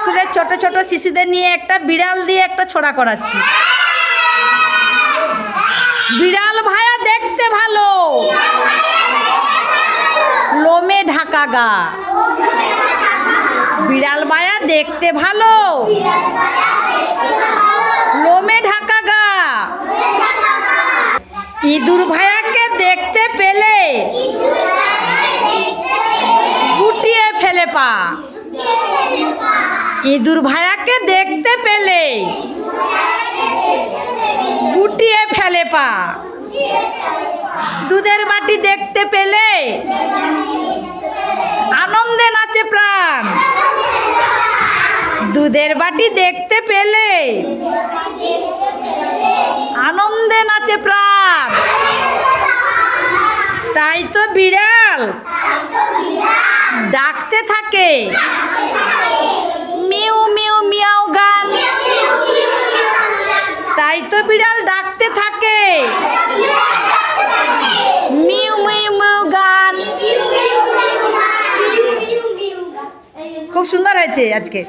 স্কুলের ছোট ছোট শিশুদের নিয়ে একটা বিড়াল দিয়ে একটা ছড়া করাচ্ছি। বিড়াল ভায়া দেখতে ভালো, লোমে ঢাকা গা। বিড়াল ভায়া দেখতে ভালো, লোমে ঢাকা গা। ইঁদুর ভায়াকে দেখতে পেলে গুটিয়ে ফেলে পা। ইঁদুর ভায়াকে দেখতে পেলে গুটিয়ে ফেলে পা। দুধের বাটি দেখতে পেলে আনন্দে নাচে প্রাণ। দুধের বাটি দেখতে পেলে আনন্দে নাচে প্রাণ। তাই তো বিড়াল ডাকতে থাকে মিউ মিউ মিয়াও গান। তাই তো বিড়াল ডাকতে থাকে মিউ মিউ মিউ গান। খুব সুন্দর হয়েছে আজকে।